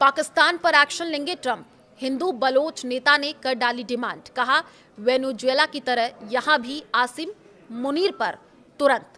पाकिस्तान पर एक्शन लेंगे Trump. Hindu Bloch नेता ने कर डाली डिमांड, कहा वेनेजुएला की तरह यहां भी आसिम मुनीर पर तुरंत।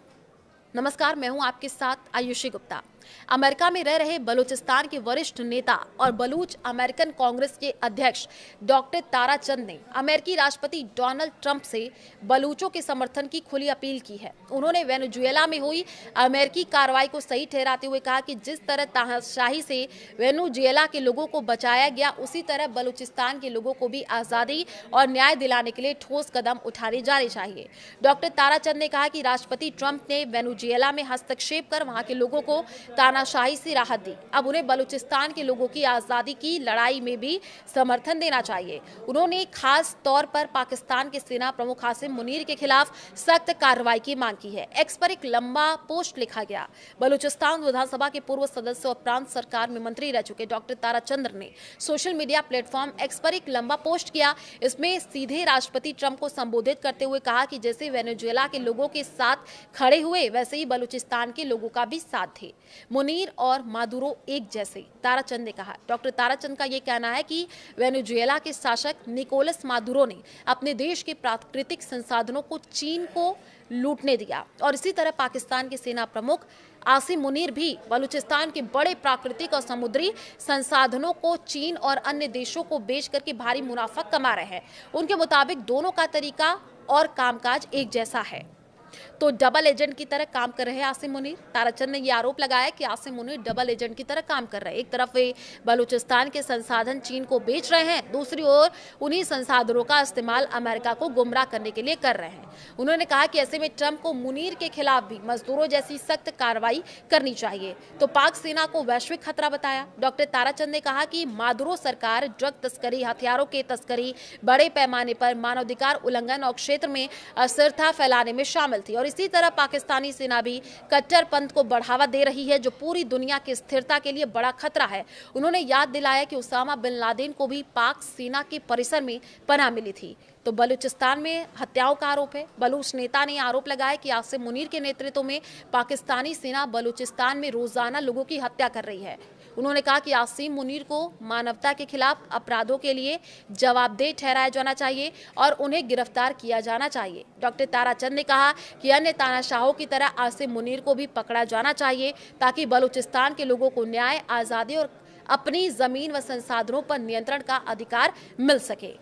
नमस्कार, मैं हूं आपके साथ आयुषी गुप्ता। अमेरिका में रह रहे बलूचिस्तान के वरिष्ठ नेता और बलूच अमेरिकन कांग्रेस के अध्यक्ष डॉक्टर ताराचंद ने अमेरिकी राष्ट्रपति डोनाल्ड ट्रंप से बलूचों के समर्थन की खुली अपील की है। उन्होंने वेनेजुएला में हुई अमेरिकी कार्रवाई को सही ठहराते हुए कहा कि जिस तरह तानाशाही से वेनेजुएला के लोगों को बचाया गया, उसी तरह बलूचिस्तान के लोगों को भी आज़ादी और न्याय दिलाने के लिए ठोस कदम उठाने जाने चाहिए। डॉक्टर ताराचंद ने कहा कि राष्ट्रपति ट्रंप ने वेनेजुएला में हस्तक्षेप कर वहां के लोगों को तानाशाही से राहत दी। अब उन्हें बलूचिस्तान के लोगों की आज़ादी की लड़ाई में भी समर्थन देना चाहिए। उन्होंने खास तौर पर पाकिस्तान के सेना प्रमुख आसिम मुनीर के खिलाफ सख्त कार्रवाई की मांग की है। एक्स पर एक लंबा पोस्ट लिखा गया। बलूचिस्तान विधानसभा के पूर्व सदस्य और प्रांत सरकार में मंत्री रह चुके डॉक्टर ताराचंद ने सोशल मीडिया प्लेटफॉर्म एक्स पर एक लंबा पोस्ट किया। इसमें सीधे राष्ट्रपति ट्रंप को संबोधित करते हुए कहा कि जैसे वेनेजुएला के लोगों के साथ खड़े हुए, वैसे ही बलूचिस्तान के लोगों का भी साथ थे। मुनीर और मादुरो एक जैसे, ताराचंद ने कहा। डॉक्टर ताराचंद का यह कहना है कि वेनेजुएला के शासक निकोलस मादुरो ने अपने देश के प्राकृतिक संसाधनों को चीन को लूटने दिया और इसी तरह पाकिस्तान के सेना प्रमुख आसिम मुनीर भी बलूचिस्तान के बड़े प्राकृतिक और समुद्री संसाधनों को चीन और अन्य देशों को बेच करके भारी मुनाफा कमा रहे हैं। उनके मुताबिक दोनों का तरीका और कामकाज एक जैसा है, तो डबल एजेंट की तरह काम कर रहे हैं आसिम मुनीर। ताराचंद ने यह आरोप लगाया कि आसिम मुनीर डबल एजेंट की तरह काम कर रहे हैं। एक तरफ वे बलूचिस्तान के संसाधन चीन को बेच रहे हैं, दूसरी ओर उन्हीं संसाधनों का इस्तेमाल अमेरिका को गुमराह करने के लिए कर रहे हैं। उन्होंने कहा कि ऐसे में ट्रंप को मुनीर के खिलाफ भी मजदूरों जैसी सख्त कार्रवाई करनी चाहिए, तो पाक सेना को वैश्विक खतरा बताया। डॉक्टर ताराचंद ने कहा कि मादुरो सरकार ड्रग तस्करी, हथियारों की तस्करी, बड़े पैमाने पर मानवाधिकार उल्लंघन और क्षेत्र में अस्थिरता फैलाने में शामिल थी और इसी तरह पाकिस्तानी सेना भी कट्टरपंथ को बढ़ावा दे रही है, जो पूरी दुनिया की स्थिरता के लिए बड़ा खतरा है। उन्होंने याद दिलाया कि उसामा बिन लादेन को भी पाक सेना के परिसर में पनाह मिली थी। तो बलूचिस्तान में हत्याओं का आरोप है। बलूच नेता ने आरोप लगाया कि आसिम मुनीर के नेतृत्व में पाकिस्तानी सेना बलूचिस्तान में रोजाना लोगों की हत्या कर रही है। उन्होंने कहा कि आसिम मुनीर को मानवता के खिलाफ अपराधों के लिए जवाबदेह ठहराया जाना चाहिए और उन्हें गिरफ्तार किया जाना चाहिए। डॉक्टर ताराचंद ने कहा कि अन्य तानाशाहों की तरह आसिम मुनीर को भी पकड़ा जाना चाहिए, ताकि बलूचिस्तान के लोगों को न्याय, आज़ादी और अपनी जमीन व संसाधनों पर नियंत्रण का अधिकार मिल सके।